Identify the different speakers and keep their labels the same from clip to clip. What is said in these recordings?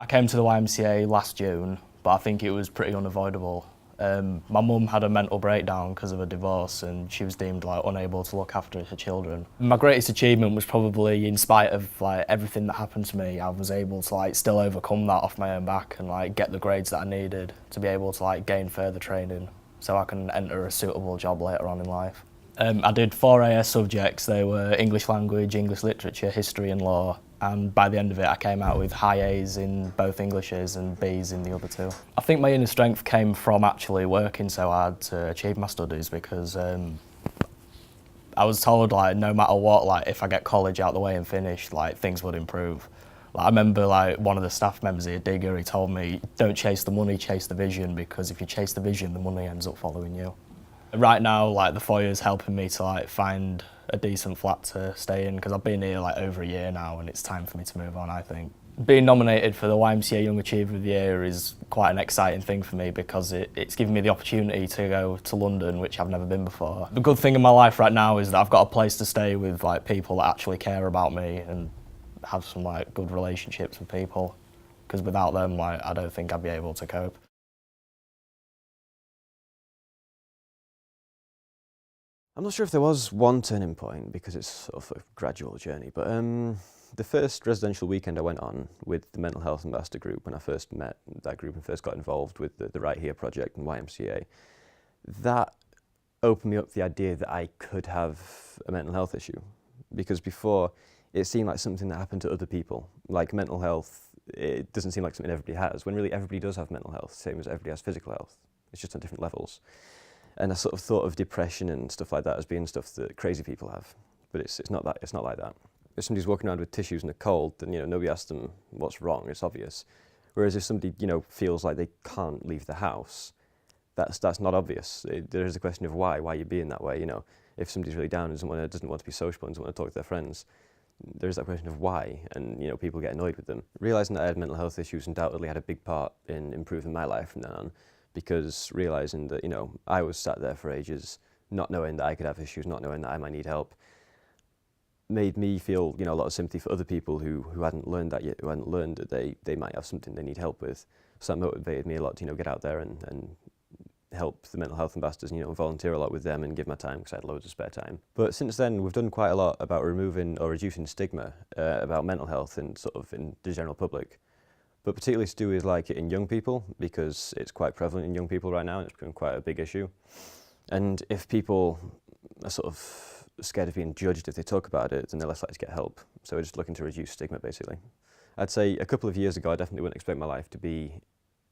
Speaker 1: I came to the YMCA last June, but I think it was pretty unavoidable. My mum had a mental breakdown because of a divorce and she was deemed unable to look after her children. My greatest achievement was probably, in spite of everything that happened to me, I was able to still overcome that off my own back and get the grades that I needed to be able to gain further training so I can enter a suitable job later on in life. I did 4 AS subjects. They were English language, English literature, history and law, and by the end of it I came out with high A's in both Englishes and B's in the other 2. I think my inner strength came from actually working so hard to achieve my studies, because I was told no matter what, if I get college out the way and finish, things would improve. I remember one of the staff members here, Digger, he told me, don't chase the money, chase the vision, because if you chase the vision, the money ends up following you. Right now, the foyer's helping me to find a decent flat to stay in, because I've been here over a year now and it's time for me to move on, I think. Being nominated for the YMCA Young Achiever of the Year is quite an exciting thing for me, because it's given me the opportunity to go to London, which I've never been before. The good thing in my life right now is that I've got a place to stay with people that actually care about me and have some good relationships with people, because without them I don't think I'd be able to cope.
Speaker 2: I'm not sure if there was one turning point, because it's sort of a gradual journey, but the first residential weekend I went on with the Mental Health Ambassador group, when I first met that group and first got involved with the Right Here project and YMCA, that opened me up to the idea that I could have a mental health issue. Because before, it seemed like something that happened to other people. Like mental health, it doesn't seem like something everybody has, when really everybody does have mental health, same as everybody has physical health. It's just on different levels. And I sort of thought of depression and stuff like that as being stuff that crazy people have, but it's not like that. If somebody's walking around with tissues and a cold, then nobody asks them what's wrong. It's obvious. Whereas if somebody feels like they can't leave the house, that's not obvious. There is a question of why you're being that way. If somebody's really down and doesn't want to be sociable and doesn't want to talk to their friends, there is that question of why, and people get annoyed with them. Realising that I had mental health issues undoubtedly had a big part in improving my life from then on. Because realising that, I was sat there for ages, not knowing that I could have issues, not knowing that I might need help, made me feel, a lot of sympathy for other people who hadn't learned that yet, who hadn't learned that they might have something they need help with. So that motivated me a lot to, get out there and help the mental health ambassadors, volunteer a lot with them and give my time, because I had loads of spare time. But since then, we've done quite a lot about removing or reducing stigma about mental health in the general public. But particularly to do with it in young people, because it's quite prevalent in young people right now and it's become quite a big issue. And if people are sort of scared of being judged if they talk about it, then they're less likely to get help. So we're just looking to reduce stigma, basically. I'd say a couple of years ago, I definitely wouldn't expect my life to be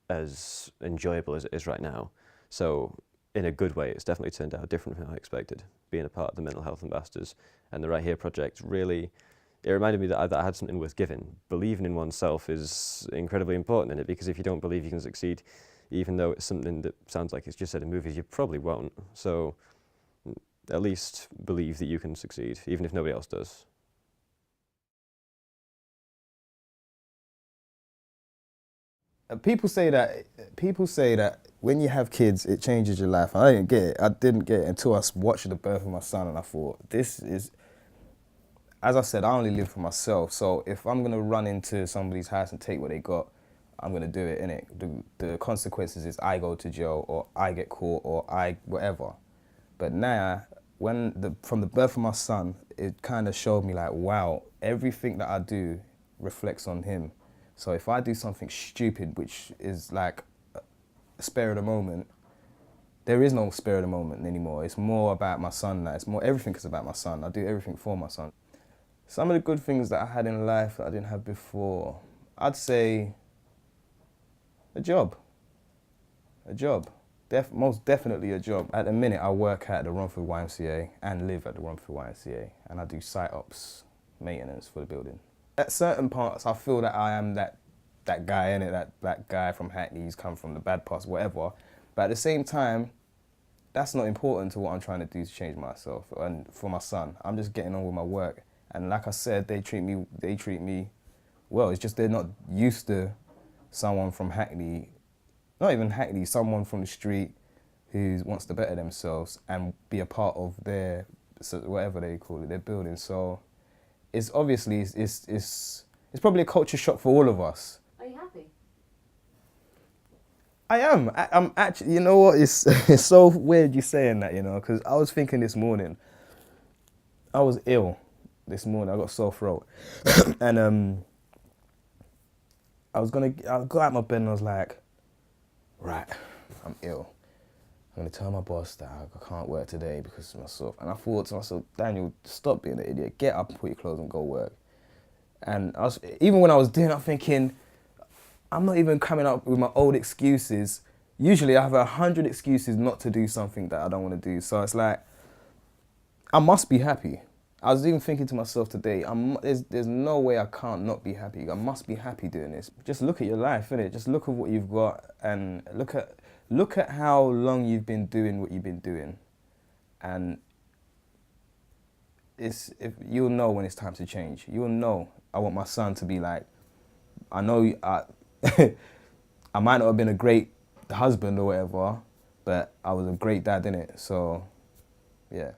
Speaker 2: as enjoyable as it is right now. So in a good way, it's definitely turned out different from how I expected. Being a part of the Mental Health Ambassadors and the Right Here project really, it reminded me that I had something worth giving. Believing in oneself is incredibly important in it, because if you don't believe you can succeed, even though it's something that sounds like it's just said in movies, you probably won't. So at least believe that you can succeed, even if nobody else does.
Speaker 3: People say that when you have kids, it changes your life. I didn't get it. I didn't get it until I watched the birth of my son, and I thought, this is, as I said, I only live for myself. So if I'm gonna run into somebody's house and take what they got, I'm gonna do it, innit? The consequences is I go to jail, or I get caught, or whatever. But now, from the birth of my son, it kind of showed me wow, everything that I do reflects on him. So if I do something stupid, which is a spare of the moment, there is no spare of the moment anymore. It's more about my son now. Everything is about my son. I do everything for my son. Some of the good things that I had in life that I didn't have before, I'd say a job. A job. Most definitely a job. At the minute, I work at the Romford YMCA and live at the Romford YMCA, and I do site ops maintenance for the building. At certain parts, I feel that I am that guy, innit? That guy from Hackney who's come from the bad parts, whatever. But at the same time, that's not important to what I'm trying to do to change myself and for my son. I'm just getting on with my work. And like I said, they treat me well. It's just they're not used to someone from Hackney, not even Hackney, someone from the street who wants to better themselves and be a part of their, whatever they call it, their building. So it's obviously, it's probably a culture shock for all of us.
Speaker 4: Are you happy?
Speaker 3: I am. I'm actually, you know what? It's, it's so weird you saying that, you know, because I was thinking this morning, I was ill this morning. I got sore throat. And I got out of my bed and I was like, right, I'm ill. I'm going to tell my boss that I can't work today because of my sore. And I thought to myself, Daniel, stop being an idiot. Get up and put your clothes on and go work. And even when I was doing it, I'm thinking, I'm not even coming up with my old excuses. Usually I have 100 excuses not to do something that I don't want to do. So it's like, I must be happy. I was even thinking to myself today, there's no way I can't not be happy. I must be happy doing this. Just look at your life, innit? Just look at what you've got and look at how long you've been doing what you've been doing. And you'll know when it's time to change. You'll know. I want my son to be like, I know I might not have been a great husband or whatever, but I was a great dad, innit? So, yeah.